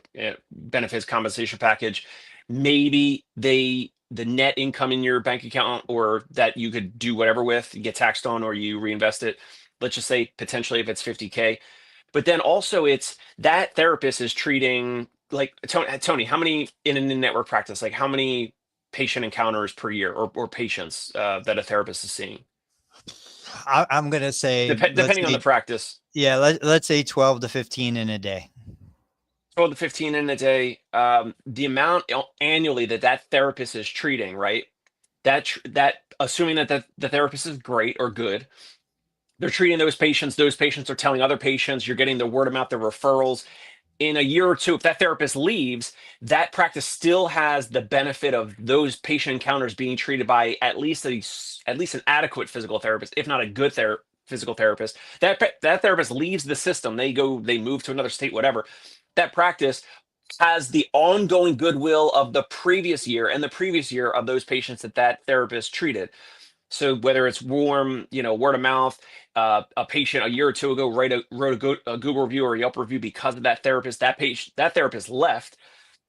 benefits, compensation package. Maybe the net income in your bank account, or that you could do whatever with, you get taxed on, or you reinvest it. Let's just say potentially if it's 50K. But then also it's that therapist is treating, like, Tony, how many in a network practice, like how many patient encounters per year, or patients that a therapist is seeing? I'm going to say, depending on the practice. Yeah. Let's say 12 to 15 in a day. 12 to 15 in a day. The amount annually that therapist is treating, right? That assuming that the therapist is great or good, they're treating those patients are telling other patients, you're getting the word of mouth, the referrals. In a year or two, if that therapist leaves, that practice still has the benefit of those patient encounters being treated by at least an adequate physical therapist, if not a good physical therapist. That therapist leaves the system, they move to another state, whatever. That practice has the ongoing goodwill of the previous year and the previous year of those patients that therapist treated. So whether it's word of mouth, a patient a year or two ago wrote a Google review or a Yelp review because of that therapist, that therapist left,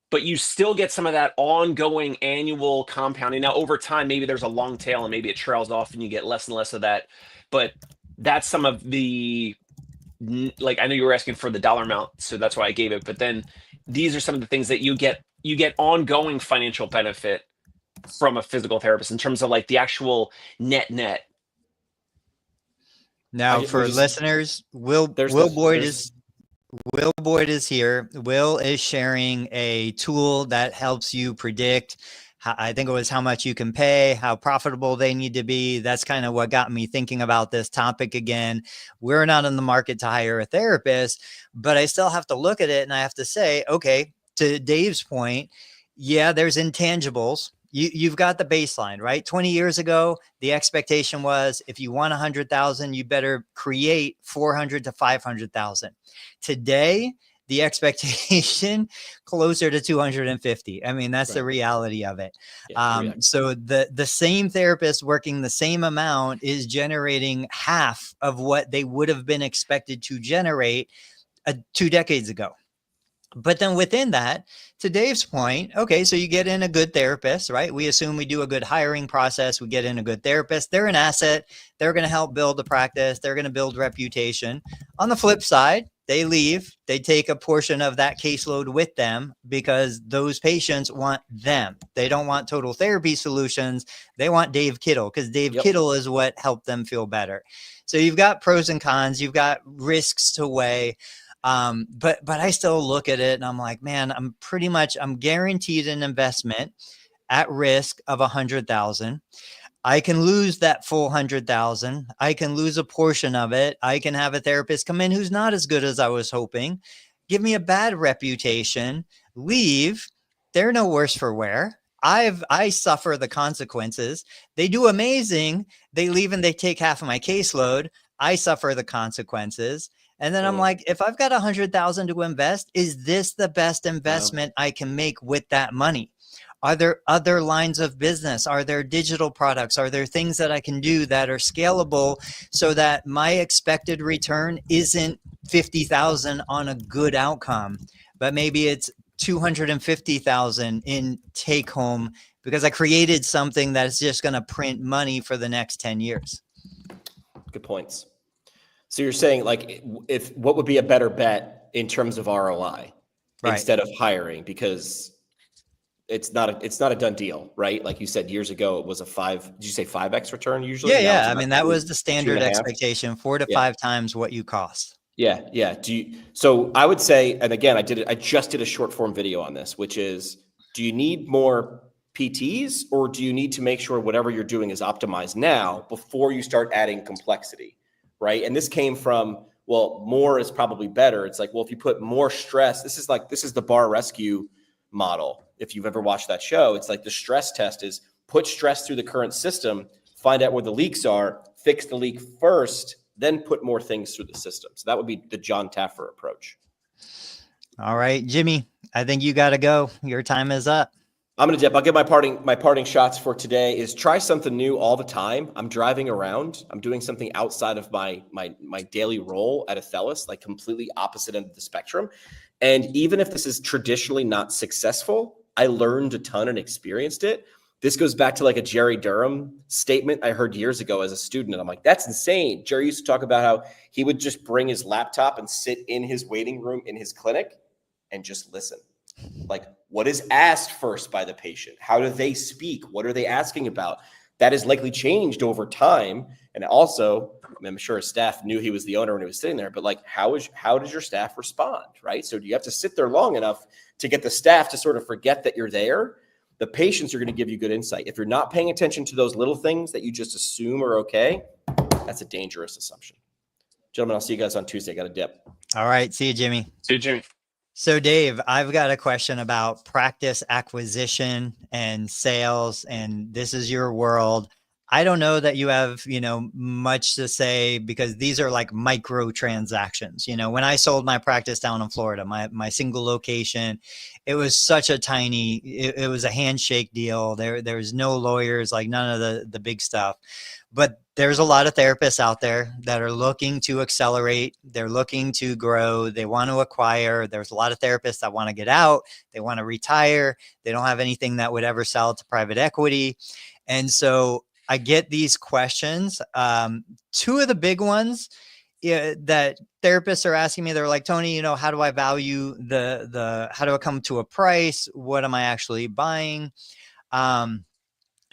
but you still get some of that ongoing annual compounding. Now, over time, maybe there's a long tail and maybe it trails off and you get less and less of that. But that's some of the, like, I know you were asking for the dollar amount, so that's why I gave it. But then these are some of the things that you get ongoing financial benefit from a physical therapist in terms of like the actual net. Now, for listeners, Will Boyd is here. Will is sharing a tool that helps you predict, I think it was how much you can pay, how profitable they need to be. That's kind of what got me thinking about this topic again. We're not in the market to hire a therapist, but I still have to look at it and I have to say, okay, to Dave's point, yeah, there's intangibles. You've got the baseline, right? 20 years ago, the expectation was if you want 100,000, you better create 400 to 500,000. Today, the expectation closer to 250. I mean, that's right. The reality of it. Yeah, so the same therapist working the same amount is generating half of what they would have been expected to generate 2 decades ago. But then within that, to Dave's point, okay, so you get in a good therapist, right? We assume we do a good hiring process. We get in a good therapist. They're an asset. They're going to help build the practice. They're going to build reputation. On the flip side, they leave. They take a portion of that caseload with them because those patients want them. They don't want Total Therapy Solutions. They want Dave Kittle because Dave Kittle is what helped them feel better. So you've got pros and cons. You've got risks to weigh. But I still look at it and I'm like, man, I'm guaranteed an investment at risk of 100,000. I can lose that full 100,000. I can lose a portion of it. I can have a therapist come in who's not as good as I was hoping, give me a bad reputation, leave. They're no worse for wear. I suffer the consequences. They do amazing. They leave and they take half of my caseload. I suffer the consequences. And then I'm like, if I've got 100,000 to invest, is this the best investment I can make with that money? Are there other lines of business? Are there digital products? Are there things that I can do that are scalable so that my expected return isn't 50,000 on a good outcome, but maybe it's 250,000 in take home because I created something that's just going to print money for the next 10 years. Good points. So you're saying, like, if what would be a better bet in terms of ROI Right. instead of hiring, because it's not a done deal, right? Like you said, years ago, it was did you say 5x return usually? Yeah, Now it's yeah. I about mean, that was the two and standard a half. expectation, 4 to Yeah. 5 times what you cost. Yeah, yeah. So I would say, and again, I just did a short form video on this, which is, do you need more PTs, or do you need to make sure whatever you're doing is optimized now before you start adding complexity, right? And this came from, well, more is probably better. It's like, well, if you put more stress, this is the bar rescue model. If you've ever watched that show, it's like the stress test is put stress through the current system, find out where the leaks are, fix the leak first, then put more things through the system. So that would be the John Taffer approach. All right, Jimmy, I think you got to go. Your time is up. I'm going to dip. I'll give my parting shots for today is try something new all the time. I'm driving around. I'm doing something outside of my daily role at Athelis, like completely opposite end of the spectrum. And even if this is traditionally not successful, I learned a ton and experienced it. This goes back to like a Jerry Durham statement I heard years ago as a student. And I'm like, that's insane. Jerry used to talk about how he would just bring his laptop and sit in his waiting room in his clinic and just listen. Like, what is asked first by the patient? How do they speak? What are they asking about? That has likely changed over time. And also, I'm sure his staff knew he was the owner when he was sitting there, but like, how does your staff respond, right? So do you have to sit there long enough to get the staff to sort of forget that you're there? The patients are going to give you good insight. If you're not paying attention to those little things that you just assume are okay, that's a dangerous assumption. Gentlemen, I'll see you guys on Tuesday. Got a dip. All right. See you, Jimmy. See you, Jimmy. So, Dave, I've got a question about practice acquisition and sales, and this is your world. I don't know that you have, much to say, because these are like micro transactions. When I sold my practice down in Florida, my single location, it was such a tiny, it was a handshake deal. There was no lawyers, like none of the big stuff. But there's a lot of therapists out there that are looking to accelerate. They're looking to grow. They want to acquire. There's a lot of therapists that want to get out. They want to retire. They don't have anything that would ever sell to private equity. And so I get these questions. Two of the big ones that therapists are asking me, they're like, Tony, how do I value how do I come to a price? What am I actually buying?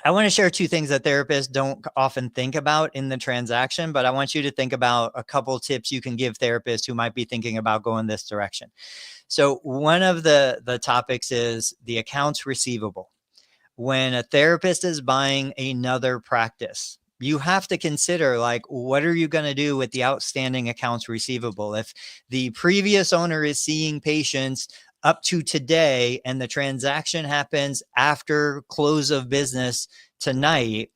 I want to share two things that therapists don't often think about in the transaction, but I want you to think about a couple tips you can give therapists who might be thinking about going this direction. So one of the topics is the accounts receivable. When a therapist is buying another practice, you have to consider, like, what are you going to do with the outstanding accounts receivable? If the previous owner is seeing patients up to today and the transaction happens after close of business tonight,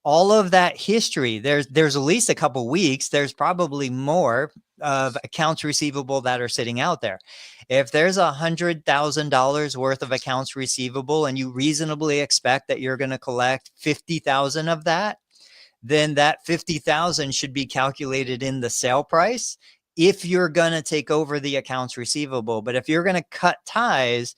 all of that history, there's at least a couple weeks, there's probably more of accounts receivable that are sitting out there. If there's $100,000 worth of accounts receivable and you reasonably expect that you're going to collect 50,000 of that, then that 50,000 should be calculated in the sale price if you're going to take over the accounts receivable. But if you're going to cut ties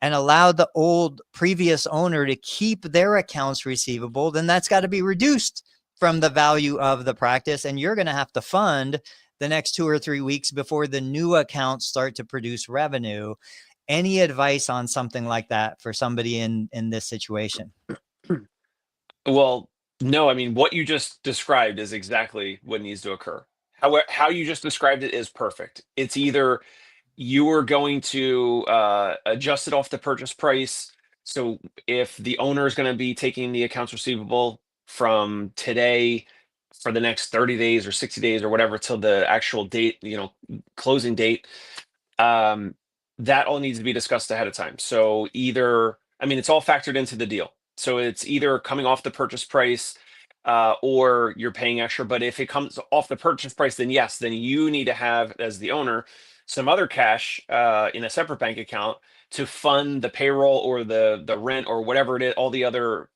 and allow the old previous owner to keep their accounts receivable, then that's got to be reduced from the value of the practice. And you're going to have to fund the next 2 or 3 weeks before the new accounts start to produce revenue. Any advice on something like that for somebody in this situation? Well, no, I mean, what you just described is exactly what needs to occur. How you just described it is perfect. It's either you are going to adjust it off the purchase price. So if the owner is going to be taking the accounts receivable from today for the next 30 days or 60 days or whatever till the actual date, closing date, that all needs to be discussed ahead of time. So it's all factored into the deal. So it's either coming off the purchase price or you're paying extra. But if it comes off the purchase price, then yes, then you need to have, as the owner, some other cash in a separate bank account to fund the payroll or the rent or whatever it is, all the other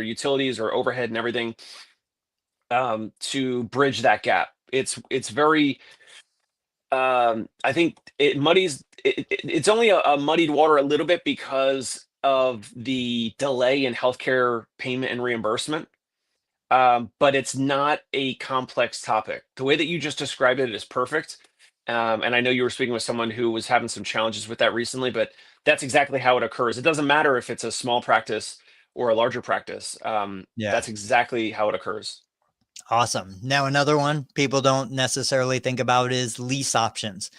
utilities or overhead and everything, to bridge that gap. It's very, I think it muddies. It's only a muddied water a little bit because of the delay in healthcare payment and reimbursement. But it's not a complex topic. The way that you just described it is perfect. And I know you were speaking with someone who was having some challenges with that recently, but that's exactly how it occurs. It doesn't matter if it's a small practice or a larger practice. Yeah. That's exactly how it occurs. Awesome. Now, another one people don't necessarily think about is lease options.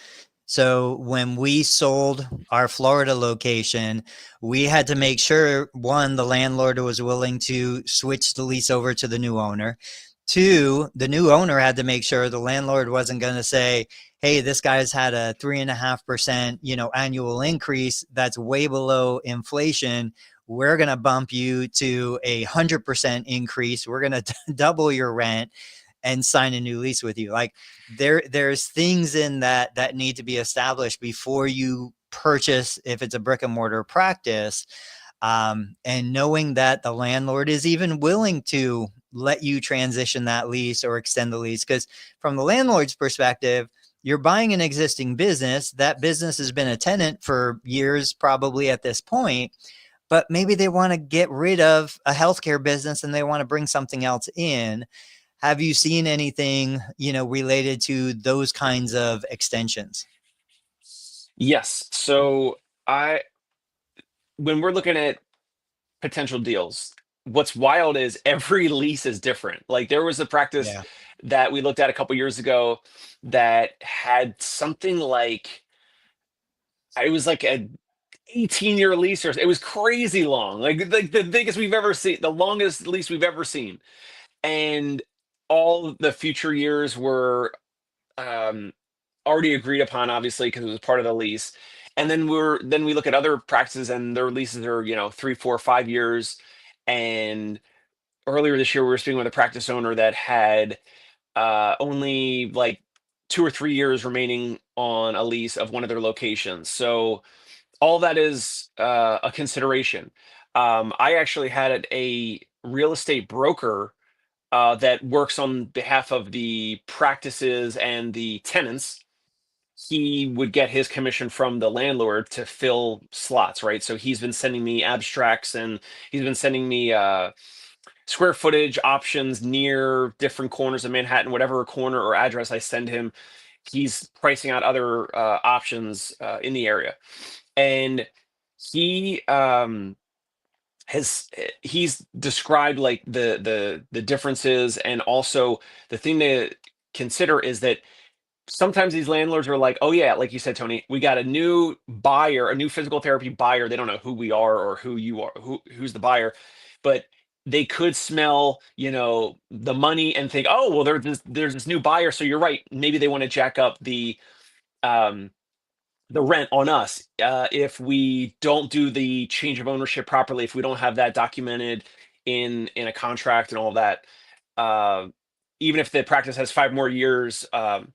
So when we sold our Florida location, we had to make sure, one, the landlord was willing to switch the lease over to the new owner. Two, the new owner had to make sure the landlord wasn't going to say, hey, this guy's had a 3.5%, annual increase that's way below inflation. We're going to bump you to 100% increase. We're going to double your rent and sign a new lease with you. Like there's things in that need to be established before you purchase, if it's a brick and mortar practice, and knowing that the landlord is even willing to let you transition that lease or extend the lease. Because from the landlord's perspective, you're buying an existing business. That business has been a tenant for years, probably at this point, but maybe they want to get rid of a healthcare business and they want to bring something else in. Have you seen anything, related to those kinds of extensions? Yes. So I, when we're looking at potential deals, what's wild is every lease is different. Like there was a practice Yeah. that we looked at a couple years ago that had something like, it was like a 18-year lease, or it was crazy long, like the biggest we've ever seen, the longest lease we've ever seen. And all the future years were um, already agreed upon, obviously, because it was part of the lease. And then we look at other practices, and their leases are 3, 4, 5 years. And earlier this year, we were speaking with a practice owner that had only like 2 or 3 years remaining on a lease of one of their locations. So all that is a consideration. I actually had a real estate broker that works on behalf of the practices and the tenants. He would get his commission from the landlord to fill slots, right? So he's been sending me abstracts, and he's been sending me square footage options near different corners of Manhattan. Whatever corner or address I send him, he's pricing out other options in the area. And he he's described like the differences, and also the thing to consider is that sometimes these landlords are like, oh yeah, like you said, Tony, we got a new buyer, a new physical therapy buyer. They don't know who we are or who you are, who's the buyer, but they could smell, the money and think, oh well, there's this new buyer. So you're right, maybe they want to jack up um the rent on us if we don't do the change of ownership properly, if we don't have that documented in a contract and all of that. uh, Even if the practice has 5 more years on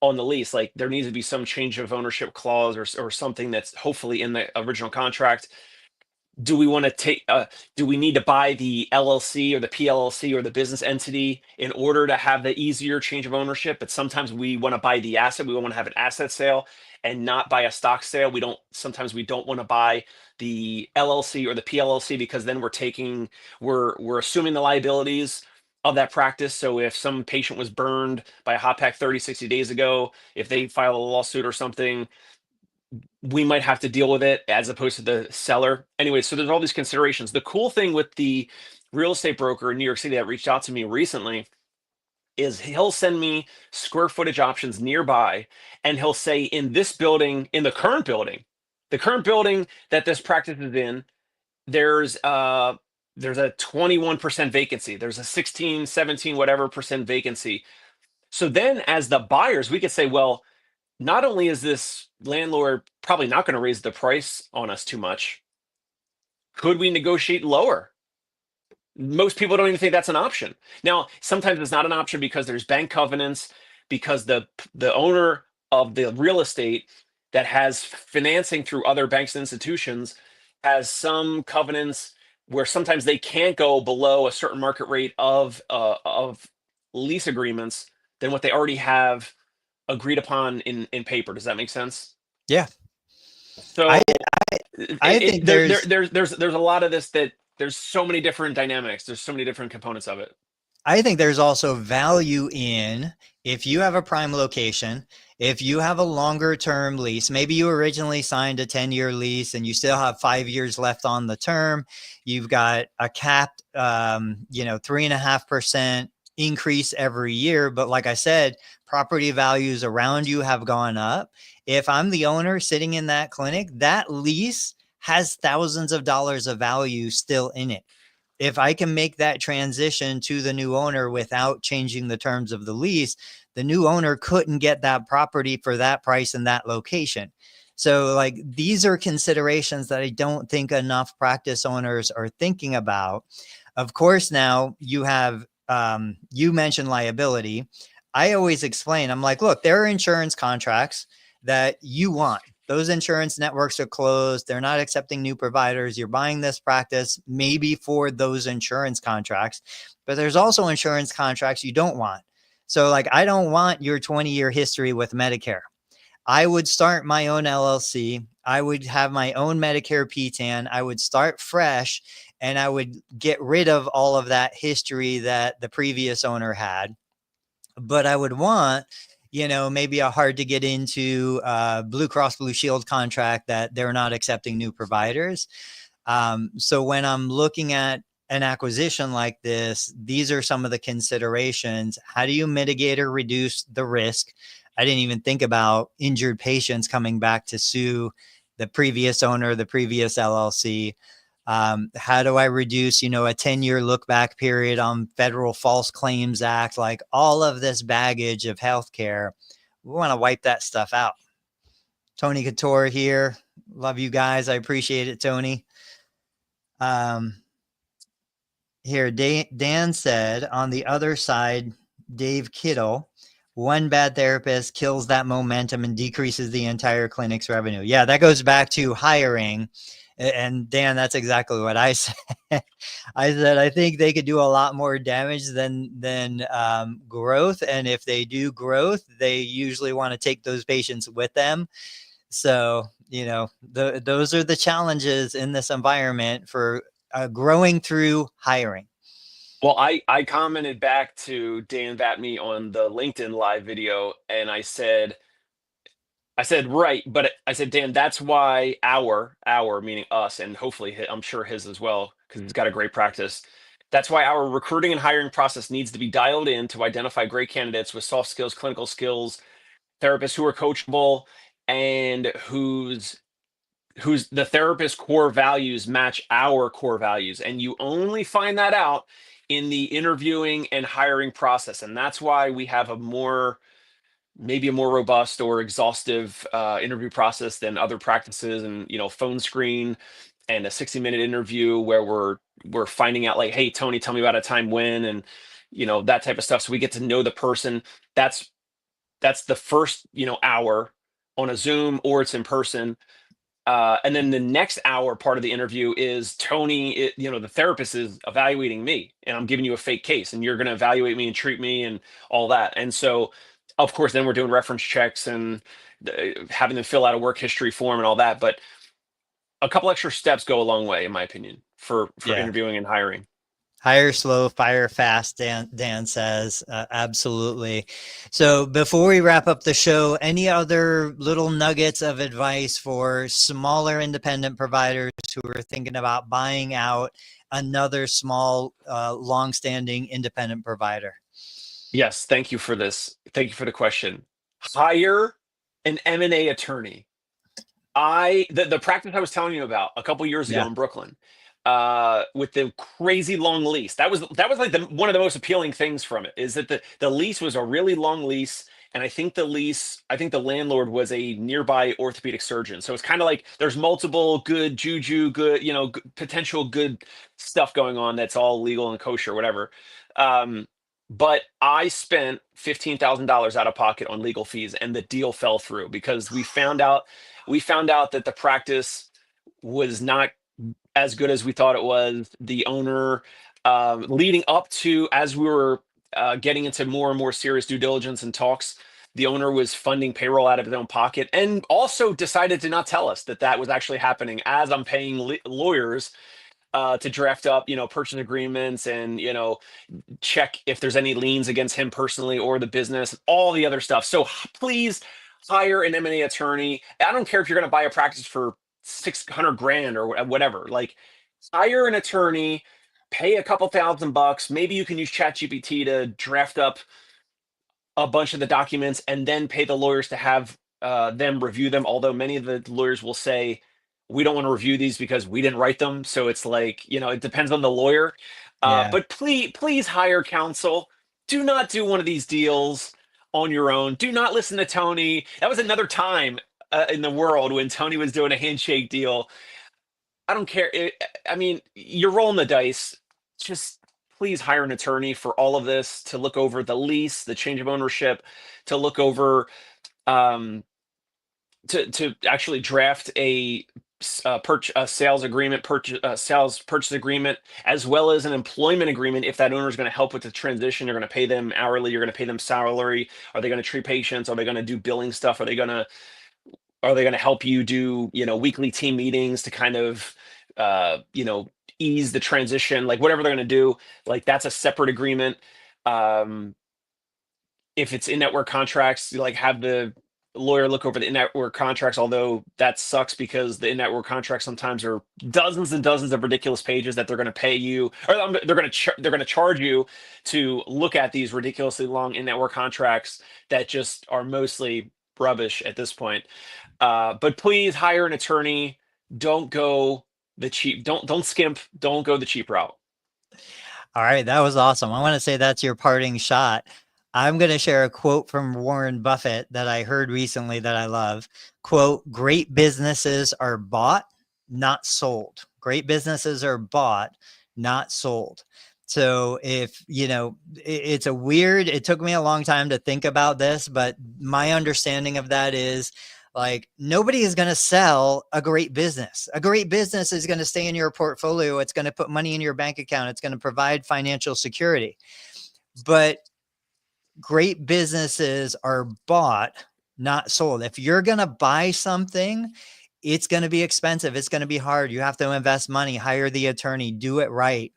the lease, like there needs to be some change of ownership clause, or something that's hopefully in the original contract. Do we want to take do we need to buy the LLC or the PLLC or the business entity in order to have the easier change of ownership? But sometimes we want to buy the asset. We want to have an asset sale and not buy a stock sale. Sometimes we don't want to buy the LLC or the PLLC, because then we're assuming the liabilities of that practice. So if some patient was burned by a hot pack 30, 60 days ago, if they file a lawsuit or something, we might have to deal with it as opposed to the seller. Anyway, so there's all these considerations. The cool thing with the real estate broker in New York City that reached out to me recently is he'll send me square footage options nearby, and he'll say, in this building, in the current building that this practice is in, there's a 21% vacancy. There's a 16, 17, whatever percent vacancy. So then as the buyers, we could say, well, not only is this landlord probably not going to raise the price on us too much, could we negotiate lower? Most people don't even think that's an option. Now, sometimes it's not an option because there's bank covenants, because the owner of the real estate that has financing through other banks and institutions has some covenants where sometimes they can't go below a certain market rate of lease agreements than what they already have agreed upon in paper. Does that make sense? Yeah. So I I think there's a lot of this, that there's so many different dynamics. There's so many different components of it. I think there's also value in, if you have a prime location If you have a longer term lease, maybe you originally signed a 10-year lease and you still have 5 years left on the term, you've got a capped, 3.5% increase every year. But like I said, property values around you have gone up. If I'm the owner sitting in that clinic, that lease has thousands of dollars of value still in it. If I can make that transition to the new owner without changing the terms of the lease, the new owner couldn't get that property for that price in that location. So like these are considerations that I don't think enough practice owners are thinking about. Of course, now you have, you mentioned liability. I always explain, I'm like, look, there are insurance contracts that you want. Those insurance networks are closed. They're not accepting new providers. You're buying this practice maybe for those insurance contracts, but there's also insurance contracts you don't want. So like, I don't want your 20-year history with Medicare. I would start my own LLC. I would have my own Medicare PTAN. I would start fresh and I would get rid of all of that history that the previous owner had. But I would want, maybe a hard to get into Blue Cross Blue Shield contract that they're not accepting new providers. So when I'm looking at an acquisition like this, these are some of the considerations. How do you mitigate or reduce the risk? I didn't even think about injured patients coming back to sue the previous owner, the previous LLC. How do I reduce, a 10-year look back period on Federal False Claims Act, like all of this baggage of healthcare? We want to wipe that stuff out. Tony Couture here. Love you guys. I appreciate it, Tony. Here, Dan said, on the other side, Dave Kittle, one bad therapist kills that momentum and decreases the entire clinic's revenue. Yeah, that goes back to hiring. And Dan, that's exactly what I said. I said, I think they could do a lot more damage than growth. And if they do growth, they usually want to take those patients with them. So, those are the challenges in this environment for growing through hiring. Well, I commented back to Dan Vatme on the LinkedIn live video, and I said, right, but I said, Dan, that's why our meaning us, and hopefully I'm sure his as well, because he's got a great practice. That's why our recruiting and hiring process needs to be dialed in to identify great candidates with soft skills, clinical skills, therapists who are coachable, and whose the therapist core values match our core values. And you only find that out in the interviewing and hiring process. And that's why we have maybe a more robust or exhaustive interview process than other practices, and phone screen and a 60-minute interview where we're finding out like, hey, Tony, tell me about a time when, and that type of stuff. So we get to know the person. That's the first hour on a Zoom, or it's in person. And then the next hour part of the interview is Tony, the therapist is evaluating me, and I'm giving you a fake case, and you're going to evaluate me and treat me and all that. And so, of course, then we're doing reference checks and having them fill out a work history form and all that. But a couple extra steps go a long way, in my opinion, for interviewing and hiring. Hire slow, fire fast, Dan says. Absolutely. So before we wrap up the show, any other little nuggets of advice for smaller independent providers who are thinking about buying out another small, long-standing independent provider? Yes, thank you for this. Thank you for the question. Hire an M&A attorney. The practice I was telling you about a couple years ago in Brooklyn, with the crazy long lease. That was like one of the most appealing things from it, is that the lease was a really long lease. And I think the landlord was a nearby orthopedic surgeon. So it's kind of like there's multiple good juju, good, potential good stuff going on that's all legal and kosher, whatever. But I spent $15,000 out of pocket on legal fees, and the deal fell through because we found out that the practice was not as good as we thought it was. The owner, leading up to, as we were getting into more and more serious due diligence and talks, the owner was funding payroll out of his own pocket, and also decided to not tell us that was actually happening as I'm paying lawyers to draft up, purchase agreements and, check if there's any liens against him personally or the business, all the other stuff. So please hire an M&A attorney. I don't care if you're going to buy a practice for 600 grand or whatever. Like, hire an attorney, pay a couple $1,000. Maybe you can use ChatGPT to draft up a bunch of the documents and then pay the lawyers to have them review them. Although many of the lawyers will say, we don't want to review these because we didn't write them. So it's like, it depends on the lawyer. Yeah. But please hire counsel. Do not do one of these deals on your own. Do not listen to Tony. That was another time in the world when Tony was doing a handshake deal. I don't care. I mean, you're rolling the dice. Just please hire an attorney for all of this, to look over the lease, the change of ownership, to look over, to actually draft a sales agreement, sales purchase agreement, as well as an employment agreement. If that owner is going to help with the transition, you're going to pay them hourly, you're going to pay them salary. Are they going to treat patients? Are they going to do billing stuff? Are they going to help you do, weekly team meetings to kind of, ease the transition, like whatever they're going to do, like that's a separate agreement. If it's in-network contracts, you like have the lawyer look over the in-network contracts, although that sucks because the in-network contracts sometimes are dozens and dozens of ridiculous pages that they're going to pay you, or they're going to charge you to look at these ridiculously long in-network contracts that just are mostly rubbish at this point. But please hire an attorney. Don't go the cheap, don't skimp, don't go the cheap route. All right, that was awesome. I want to say that's your parting shot. I'm going to share a quote from Warren Buffett that I heard recently that I love. Quote, great businesses are bought, not sold. Great businesses are bought, not sold. So if, it took me a long time to think about this, but my understanding of that is, like, nobody is going to sell a great business. A great business is going to stay in your portfolio. It's going to put money in your bank account. It's going to provide financial security. But great businesses are bought, not sold. If you're going to buy something, it's going to be expensive. It's going to be hard. You have to invest money, hire the attorney, do it right.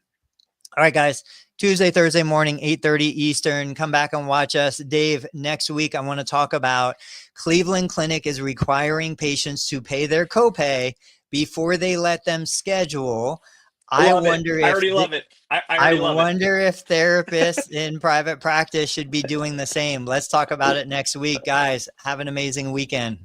All right, guys. Tuesday, Thursday morning, 8:30 Eastern. Come back and watch us. Dave, next week, I want to talk about Cleveland Clinic is requiring patients to pay their copay before they let them schedule. I already love it. I wonder if therapists in private practice should be doing the same. Let's talk about it next week, guys. Have an amazing weekend.